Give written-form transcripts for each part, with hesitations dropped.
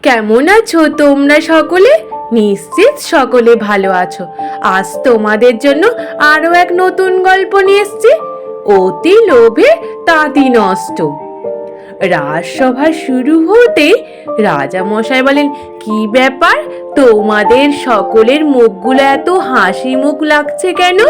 কেমন আছো তোমরা সকলে? নিশ্চিত সকলে ভালো আছো। আজ তোমাদের জন্য আরো এক নতুন গল্প নিয়ে এসেছি, অতি লোভে তাঁতি নষ্ট। রাজসভা শুরু হতে রাজা মশাই বলেন, কি ব্যাপার, তোমাদের সকলের মুখগুলো এত হাসি মুখ লাগছে কেন?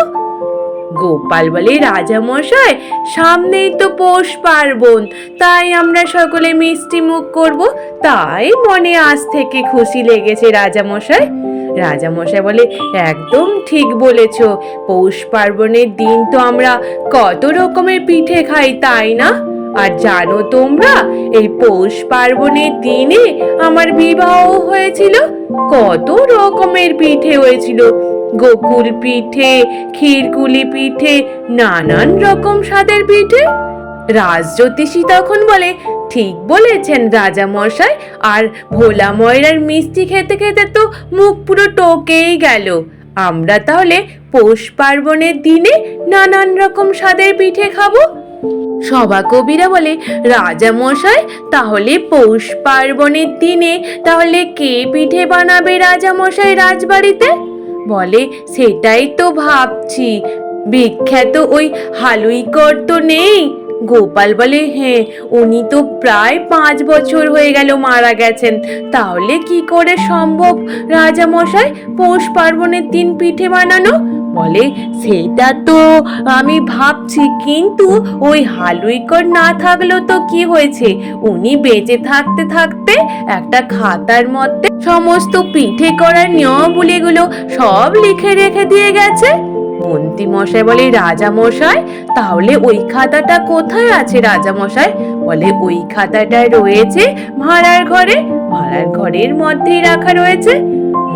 গোপাল বলে, রাজা মশাই, সামনেই তো পৌষ পার্বণ, তাই আমরা সকলে মিষ্টি মুখ করব, তাই মনে আজ থেকে খুশি লেগেছে রাজা মশাই। রাজা মশাই বলে, একদম ঠিক বলেছ, পৌষ পার্বণের দিন তো আমরা কত রকমের পিঠে খাই, তাই না? আর জানো তোমরা, এই পৌষ পার্বণের দিনে আমার বিবাহ হয়েছিল। কত রকমের পিঠে হয়েছিল, গোকুল পিঠে, ক্ষীরকুলি পিঠে, নানান রকম স্বাদের পিঠে। রাজজ্যোতিষী তখন বলে, ঠিক বলেছেন রাজা মশাই, আর ভোলা ময়রার মিষ্টি খেতে খেতে তো মুখ পুরো টকেই গেল। আমরা তাহলে পৌষ পার্বণের দিনে নানান রকম স্বাদের পিঠে খাবো। সভা কবিরা বলে, রাজা মশাই, তাহলে পৌষ পার্বণের দিনে তাহলে কে পিঠে বানাবে রাজা মশাই রাজবাড়িতে? বলে, সেটাই তো ভাবছি, বিখ্যাত ওই হালুইকর তো নেই? গোপাল বলে, হ্যাঁ, উনি তো প্রায় 5 বছর হয়ে গেল মারা গেছেন, তাহলে কি করে সম্ভব রাজা মশাই পৌষ পার্বণের দিন পিঠে বানানো? বলে, সেটা তো আমি ভাবছি, কিন্তু ওই হালুইকর না থাকলেও তো কি হয়েছে, উনি বেঁচে থাকতে থাকতে একটা খাতার মধ্যে সমস্ত পিঠে করার নিয়মাবলীগুলো সব লিখে রেখে দিয়ে গেছে। মন্ত্রী মশাই বলে, রাজা মশাই, তাহলে ওই খাতাটা কোথায় আছে রাজা মশাই? বলে, ওই খাতাটা রয়েছে ভাঁড়ার ঘরে, ভাঁড়ার ঘরের মধ্যেই রাখা রয়েছে।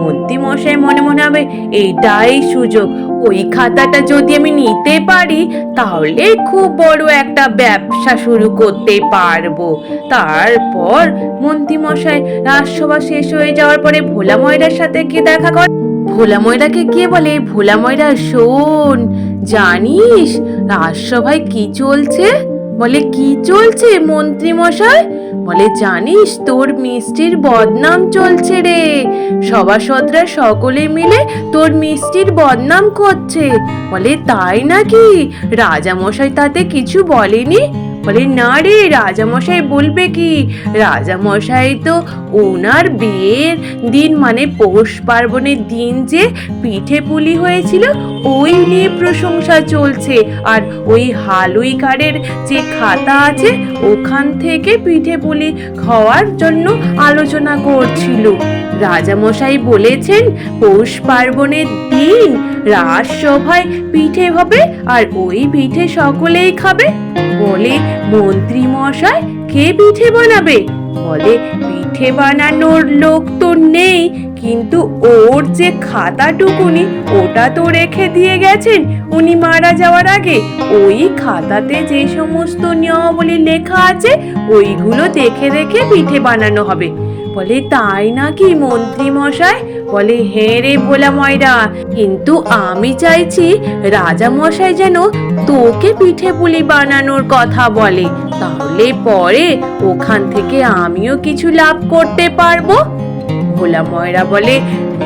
মন্ত্রী মশাই মনে মনে হবে, এটাই সুযোগ, ওই খাতাটা যদি আমি নিতে পারি তাহলে খুব বড় একটা ব্যবসা শুরু করতে পারবো। তারপর মন্ত্রী মশাই রাজসভা শেষ হয়ে যাওয়ার পরে ভোলা ময়রার সাথে কি দেখা করে। ভোলা ময়রাকে গিয়ে বলে, ভোলা ময়রা, শোন, জানিস রাজসভায় কি চলছে? বলে, কি চলছে মন্ত্রী মশাই? বলে, জানিস তোর মিষ্টির বদনাম চলছে রে, সভাসদরা সকলে মিলে তোর মিষ্টির বদনাম করছে। বলে, তাই নাকি? রাজা মশাই তাতে কিছু বলেনি? বলে, না রে, রাজামশাই বলবে কি, রাজামশাই তো ওনার বিয়ের দিন মানে পৌষ পার্বণের দিন যে পিঠে পুলি হয়েছিল ওই নিয়ে প্রশংসা চলছে, আর ওই হালুইকারের যে খাতা আছে ওখান থেকে পিঠে পুলি খাওয়ার জন্য আলোচনা করছিল। রাজামশাই বলেছেন পৌষ পার্বণের দিন রাজসভায় পিঠে হবে, আর ওই পিঠে সকলেই খাবে। বলে, মন্ত্রী মশাই, কে পিঠে বানাবে? বলে, পিঠে বানানোর লোক তো নেই, কিন্তু ওর যে খাতাটুকুনি ওটা তো রেখে দিয়ে গেছেন উনি মারা যাওয়ার আগে। ওই খাতাতে যে সমস্ত নিয়মাবলী লেখা আছে ওইগুলো দেখে দেখে পিঠে বানানো হবে। বলে, তাই নাকি মন্ত্রী মশাই? বলে, হ্যাঁ রে ভোলা ময়রা, কিন্তু আমি চাইছি রাজা মশাই যেন তোকে পিঠে পুলি বানানোর কথা বলে, তাহলে পরে ওখান থেকে আমিও কিছু লাভ করতে পারবো। ভোলা ময়রা বলে,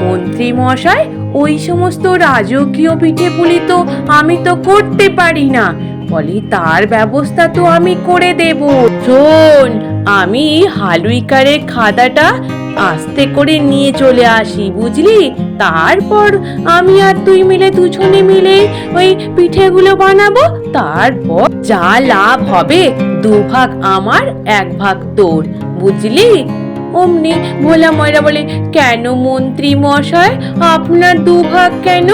মন্ত্রী মশাই, ওই সমস্ত রাজকীয় পিঠে পুলি তো আমি তো করতে পারি না। বলি, তার ব্যবস্থা তো আমি করে দেব। শোন, আমি হালুইকারের খাতাটা আস্তে করে নিয়ে চলে আসি, বুঝলি? তারপর আমি আর তুই মিলে দুজনে মিলে ওই পিঠেগুলো বানাবো, তারপর যা লাভ হবে 2 ভাগ আমার 1 ভাগ তোর, বুঝলি? অমনি ভোলা ময়রা বলে, কেন মন্ত্রী মশাই, আপনার 2 ভাগ কেন?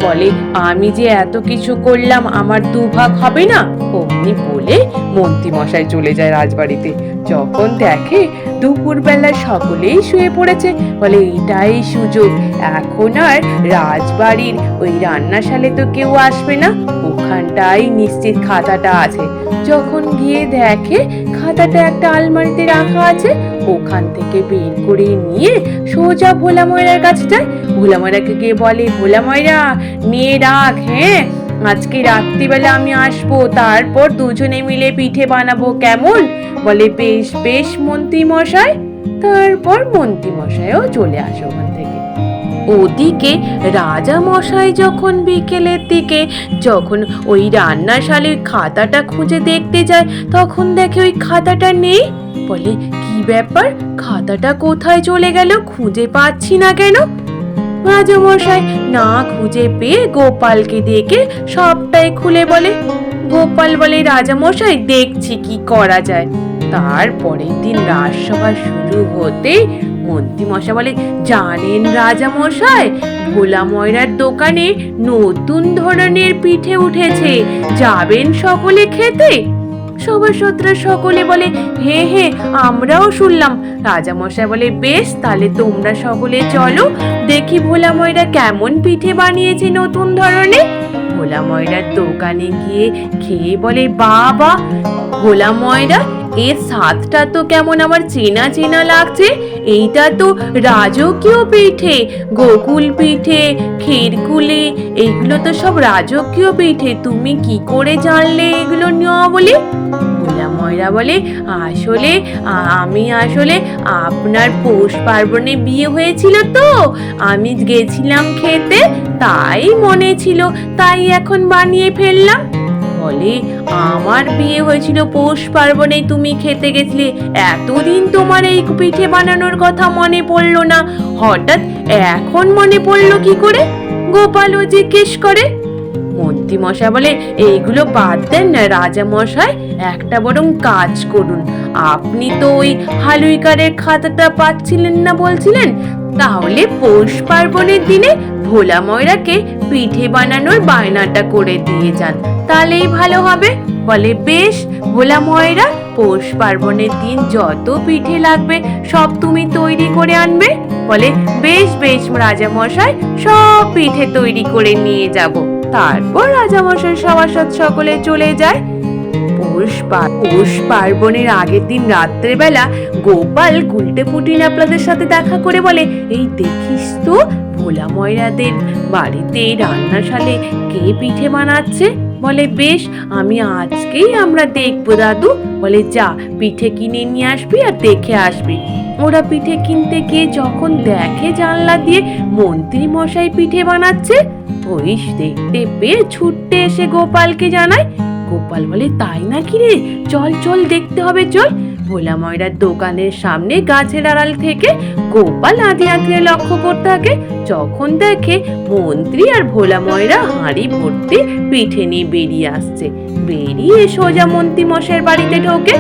বলে, আমি যে এত কিছু করলাম, আমার 2 ভাগ হবে না? অমনি বলে মন্ত্রী মশাই চলে যায় রাজবাড়িতে। যখন দেখে দুপুরবেলা সকলেই শুয়ে পড়েছে, বলে, এটাই সুযোগ, এখন আর রাজবাড়ির ওই রান্নাশালে তো কেউ আসবে না, ওখানটাই নিশ্চিত খাতাটা আছে। যখন গিয়ে দেখে খাতাটা একটা আলমারিতে রাখা আছে, ওখান থেকে বের করে নিয়ে সোজা ভোলা ময়রার কাছে যায়। ভোলা ময়রাকে গিয়ে বলে, ভোলা ময়রা, নিয়ে রাখ, হ্যাঁ, আজকে রাত্রিবেলা আমি আসবো, তারপর দুজনে মিলে পিঠে বানাবো, কেমন? বলে, বেশ বেশ মন্ত্রী মশাই। তারপর মন্ত্রী মশাইও চলে আসে ওখান থেকে। ওদিকে রাজা মশাই যখন বিকেলের দিকে যখন ওই রান্নাশালের খাতাটা খুঁজে দেখতে যায়, তখন দেখে ওই খাতাটা নেই। বলে, কি ব্যাপার, খাতাটা কোথায় চলে গেল, খুঁজে পাচ্ছি না কেন? রাজা মশাই না খুঁজে পেয়ে গোপালকে ডেকে সবটাই খুলে বলে। গোপাল বলে, রাজা মশাই দেখছি কি করা যায়। তারপরের দিন রাজসভা শুরু হতেই মন্ত্রী মশাই বলে, জানেন রাজা মশাই, ভোলা ময়রার দোকানে নতুন ধরনের পিঠে উঠেছে, যাবেন সকলে খেতে? সভাসদরা সকলে বলে, হ্যাঁ হ্যাঁ আমরাও শুনলাম। রাজা মশাই বলে, বেশ, তাহলে তোমরা সকলে চলো, দেখি ভোলা ময়রা কেমন পিঠে বানিয়েছে নতুন ধরনের। ভোলা ময়রার দোকানে গিয়ে খেয়ে বলে, বাবা ভোলা ময়রা, এর স্বাদটা তো কেমন আমার চেনা চেনা লাগছে। এইটা তো রাজকীয় পিঠে, গোকুল পিঠে, ক্ষীরকুলি, এগুলো তো সব রাজকীয় পিঠে, তুমি কি করে জানলে এগুলো নিয়মাবলী? ভোলা ময়রা বলে, আমি আসলে আপনার পৌষ পার্বণে বিয়ে হয়েছিল তো, আমি গেছিলাম খেতে, তাই মনে ছিল, তাই এখন বানিয়ে ফেললাম। বলে, আমার বিয়ে হয়েছিল পৌষ পার্বণে, তুমি খেতে গেছিলে, এতদিন তোমার এই পিঠে বানানোর কথা মনে পড়লো না, হঠাৎ এখন মনে পড়লো কি করে? গোপালও জিজ্ঞেস করে। মন্ত্রী মশাই বলে, এইগুলো বাদ দেন না রাজা মশাই, একটা বরং কাজ করুন, আপনি তো ওই হালুইকারের খাতাটা পাচ্ছিলেন না বলছিলেন, তাহলে পৌষ পার্বণের দিনে ভোলা ময়রাকে পিঠে বানানোর বায়নাটা করে দিয়ে যান, তাহলেই ভালো হবে। বলে, বেশ ভোলা ময়রা, পৌষ পার্বণের দিন যত পিঠে লাগবে সব তুমি তৈরি করে আনবে। বলে, বেশ বেশ রাজা মশাই, সব পিঠে তৈরি করে নিয়ে যাব। তারপর রাজা মশাই সভাসদ সকলে চলে যায়। পৌষ পার্বণের আগের দিন রাত্রেবেলা গোপাল গুলটে পুটি ন্যাপলাদের সাথে দেখা করে বলে, এই দেখিস তো ভোলা ময়রাদের বাড়িতে রান্নাশালে কে পিঠে বানাচ্ছে। বলে, বেশ, আজকেই আমরা দেখবো দাদু। বলে, যা পিঠে কিনে নিয়ে আসবি আর দেখে আসবি। ওরা পিঠে কিনতে গিয়ে যখন দেখে জানলা দিয়ে মন্ত্রী মশাই পিঠে বানাচ্ছে, ওই দেখতে পেয়ে ছুটতে এসে গোপালকে জানায়। গোপাল বলে, তাই নাকি রে, চল চল দেখতে হবে, চল। ভোলা ময়রার দোকানের সামনে গাছের আড়াল থেকে গোপাল আঁধিয়ে আঁধিয়ে লক্ষ্য করতে থাকে, যখন দেখে মন্ত্রী আর ভোলা ময়রা হাঁড়ি ভর্তি পিঠে নিয়ে বেরিয়ে আসছে। বেরিয়ে সোজা মন্ত্রী মশাইয়ের বাড়িতে ঢোকে।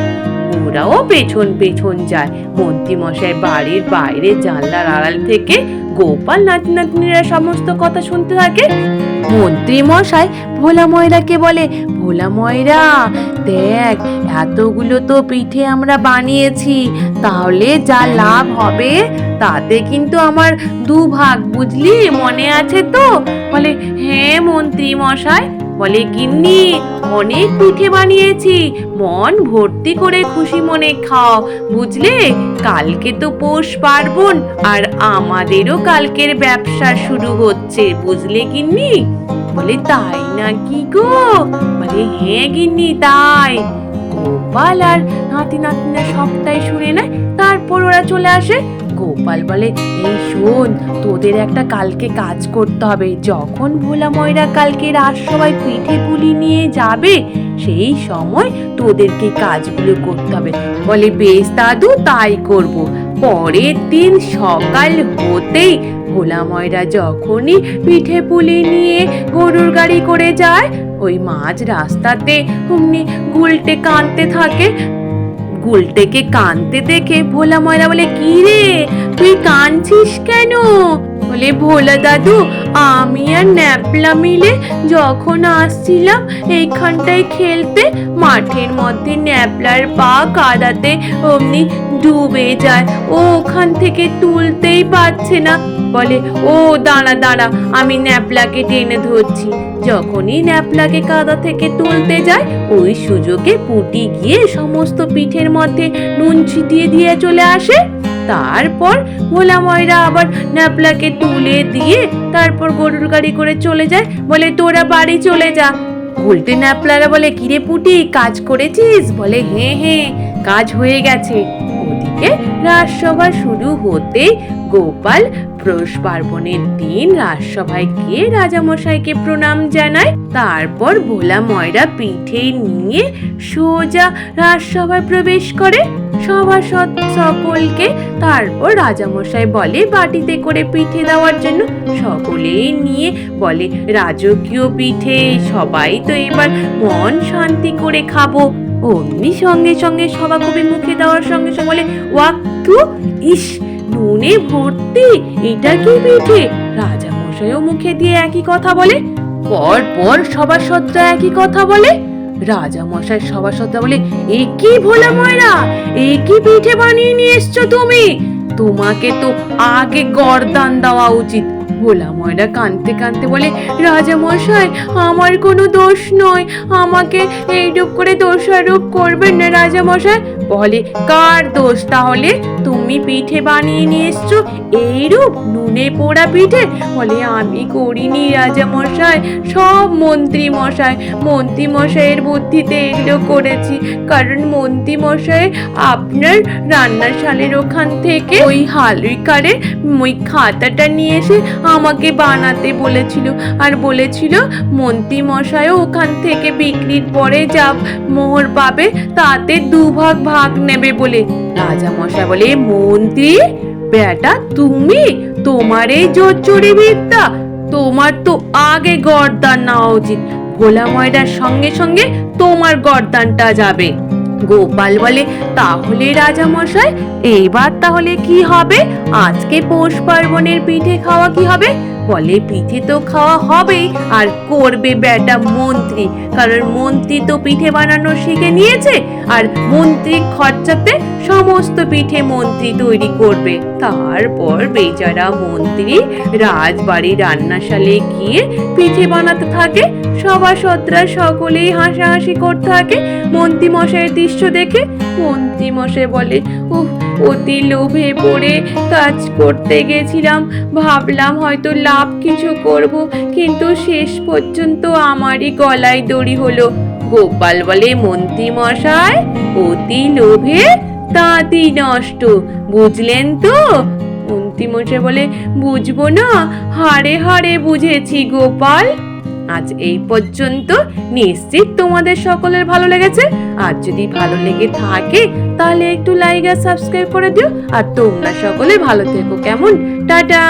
ওরাও পেছন পেছন যায়। মন্ত্রী মশাই বাড়ির বাইরে জানলার আড়াল থেকে গোপাল নাতি নাতনিরা সমস্ত কথা শুনতে থাকে। মন্ত্রী মশাই ভোলা ময়রাকে বলে, ভোলা ময়রা, দেখ এতগুলো তো পিঠে আমরা বানিয়েছি, তাহলে যা লাভ হবে তাতে কিন্তু আমার 2 ভাগ, বুঝলি, মনে আছে তো? বলে, হ্যাঁ মন্ত্রী মশাই। বলে, গিন্নি অনেক পিঠে বানিয়েছি, মন ভর্তি করে খুশি মনে খাও, বুঝলে, কালকে তো পৌষ পার্বণ, আর আমাদেরও কালকের ব্যবসা শুরু হচ্ছে, বুঝলে গিন্নি। বলে, তাই নাকি গো? বলে, হ্যাঁ গিন্নি তাই। গোপাল আর নাতি নাতনিরা সবটাই শুনে নেয়। তারপর ওরা চলে আসে। গোপাল বলে, এই শোন, তোদের একটা কালকে কাজ করতে হবে, যখন ভোলা ময়রা কালকে রাজসভায় পিঠে পুলি নিয়ে যাবে, সেই সময় তোদেরকে কাজগুলো করতে হবে। বলে, বেশ দাদু, তাই করব। পরের দিন সকাল হতেই ভোলা ময়রা যখনই পিঠে পুলি নিয়ে গরুর গাড়ি করে যায়, ওই মাঝ রাস্তাতে অমনি গুলটে কাঁদতে থাকে। গুলটেকে কাঁদতে দেখে ভোলা ময়রা বলে, কি রে, তুই কাঁদছিস কেন? বলে, ভোলা দাদু, আমি আর ন্যাপলা মিলে যখন আসছিলাম এইখানটায় খেলতে, মাঠের মধ্যে ন্যাপলার পা কাদাতে অমনি ডুবে যায়, ও ওখান থেকে তুলতেই পারছে না। বলে, ও দাঁড়া দাঁড়া, আমি ন্যাপলাকে টেনে ধরছি। যখনই ন্যাপলাকে কাদা থেকে তুলতে যায়, ওই সুযোগে পুটি গিয়ে সমস্ত পিঠের মধ্যে নুন ছিটিয়ে দিয়ে চলে আসে। তারপর ভোলা ময়রা আবার ন্যাপলাকে তুলে দিয়ে তারপর গরুর গাড়ি করে চলে যায়। বলে, তোরা বাড়ি চলে যা। উল্টে ন্যাপলারা বলে, কিরে পুটি, কাজ করেছিস? বলে, হ্যাঁ হ্যাঁ, কাজ হয়ে গেছে। ওদিকে এদিকে রাজসভা শুরু হতেই গোপাল পৌষ পার্বণের দিন রাজসভায় গিয়ে রাজামশাইকে প্রণাম জানায়। তারপর ভোলা ময়রা পিঠে নিয়ে সোজা রাজসভায় প্রবেশ করে সভাসদ সকলকে। তারপর রাজামশাই বলে বাটিতে করে পিঠে দেওয়ার জন্য। সকলেই নিয়ে বলে রাজকীয় পিঠে, সবাই তো এবার মন শান্তি করে খাবো। অমনি সঙ্গে সঙ্গে সভাকবি মুখে দেওয়ার সঙ্গে সঙ্গে বলে ওয়াক্তু, ইস নুনে ভর্তি, এটা কি পিঠে? রাজামশাইও মুখে দিয়ে একই কথা বলে। পর পর সভাসদরা একই কথা বলে। রাজামশাই সভাসদরা বলে এ কি ভোলা ময়রা, এ কি পিঠে বানিয়ে নিয়ে এসছো তুমি? তোমাকে তো আগে গরদান দেওয়া উচিত। ভোলা ময়রা কাঁদতে কাঁদতে বলে রাজামশাই আমার কোনো দোষ নয়, আমাকে এইরূপ করে দোষারোপ করবেন না রাজামশাই। বলে কার দোষ তাহলে? তুমি পিঠে বানিয়ে নিয়ে এসছো এইরূপ নুনে পোড়া পিঠে? বলে আমি করিনি রাজামশাই, সব মন্ত্রী মশাইয়ের বুদ্ধিতে এগুলো করেছি। কারণ মন্ত্রী মশাই আপনার রান্নাশালের ওখান থেকে ওই হালুইকারে ওই খাতাটা নিয়ে এসে আমাকে বানাতে বলেছিল, আর বলেছিল মন্ত্রী মশাইও ওখান থেকে বিক্রির পরে যা মোহর পাবে তাতে দুভাগ ভাগ নেবে বলে। রাজা মশাই বলে মন্ত্রী বেটা, তুমি তোমার এই জোচ্চুরি বিদ্যা, তোমার তো আগে গর্দান নেওয়া উচিত। ভোলা ময়রার সঙ্গে সঙ্গে তোমার গর্দানটা যাবে। গোপাল বলে তাহলে রাজা মশাই এইবার তাহলে কি হবে? আজকে পৌষ পার্বণের পিঠে খাওয়া কি হবে? বলে পিঠে তো খাওয়া হবেই, আর করবে বেটা মন্ত্রী, কারণ মন্ত্রী তো পিঠে বানানো শিখে নিয়েছে, আর মন্ত্রী খরচাতে সমস্ত পিঠে মন্ত্রী তৈরি করবে। তারপর বেচারা মন্ত্রী রাজবাড়ির রান্নাশালে গিয়ে পিঠে বানাতে থাকে। সভাসদরা সকলেই হাসাহাসি করতে থাকে মন্ত্রী মশাইয়ের দৃশ্য দেখে। মন্ত্রী মশাই বলে উফ, অতি লোভে পড়ে কাজ করতে গেছিলাম, ভাবলাম হয়তো লাভ কিছু করব, কিন্তু শেষ পর্যন্ত আমারই গলায় দড়ি হলো। গোপাল বলে মন্ত্রী মশাই অতি লোভে তাঁতি নষ্ট, বুঝলেন তো? মন্ত্রী মশাই বলে বুঝবো না, হাড়ে হাড়ে বুঝেছি গোপাল। আজ এই পর্যন্ত, নিশ্চিত তোমাদের সকলের ভালো লেগেছে। আর যদি ভালো লেগে থাকে তাহলে একটু লাইক আর সাবস্ক্রাইব করে দিও। আর তোমরা সকলে ভালো থেকো, কেমন? টাটা।